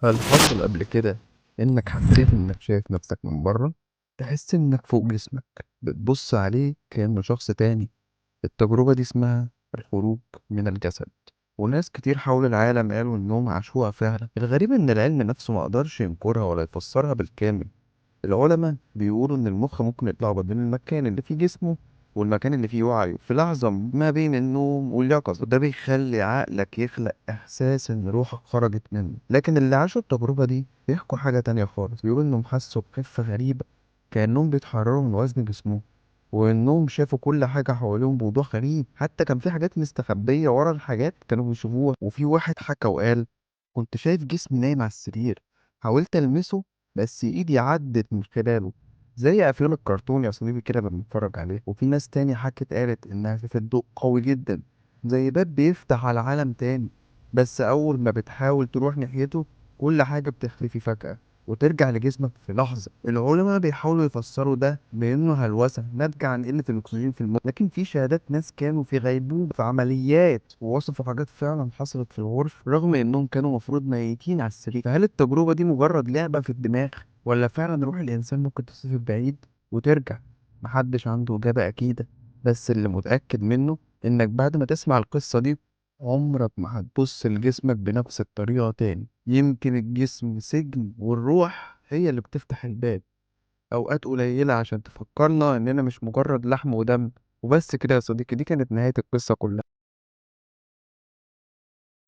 هل حصل قبل كده إنك حسيت إنك شايف نفسك من بره؟ تحس إنك فوق جسمك بتبص عليه كأنه شخص تاني. التجربة دي اسمها الخروج من الجسد، وناس كتير حول العالم قالوا إنهم عاشوها فعلا. الغريب إن العلم نفسه مقدرش ينكرها ولا يفسرها بالكامل. العلماء بيقولوا إن المخ ممكن يتلخبط بين المكان اللي فيه جسمه والمكان اللي فيه وعيه في لحظة ما بين النوم واليقظة، وده بيخلي عقلك يخلق إحساس إن روحك خرجت منه. لكن اللي عاشوا التجربة دي بيحكوا حاجة تانية خالص، بيقولوا إنهم حسوا بخفة غريبة، كأنهم بيتحرروا من وزن جسمهم، وإنهم شافوا كل حاجة حواليهم بوضوح غريب. حتى كان في حاجات مستخبية ورا الحاجات كانوا بيشوفوها. وفي واحد حكى وقال: كنت شايف جسمي نايم على السرير، حاولت ألمسه بس ايدي عدت من خلاله، زي افلام الكرتون يا صديقي كده بنتفرج عليه. وفي ناس تاني حكت قالت انها شافت ضوء قوي جدا، زي باب بيفتح على عالم تاني، بس اول ما بتحاول تروح ناحيته كل حاجة بتختفي فجأة وترجع لجسمك في لحظة. العلماء بيحاولوا يفسروا ده بانه هلوسة ناتجة عن قلة الاكسجين في المخ، لكن في شهادات ناس كانوا في غيبوبة في عمليات ووصفوا حاجات فعلا حصلت في الغرفة رغم انهم كانوا مفروض ميتين على السرير. فهل التجربة دي مجرد لعبة في الدماغ، ولا فعلا روح الإنسان ممكن تسافر بعيد وترجع؟ محدش عنده إجابة أكيدة، بس اللي متأكد منه إنك بعد ما تسمع القصة دي عمرك ما هتبص لجسمك بنفس الطريقة تاني. يمكن الجسم سجن والروح هي اللي بتفتح الباب، أوقات قليلة عشان تفكرنا إننا مش مجرد لحم ودم وبس. كده يا صديقي، دي كانت نهاية القصة كلها.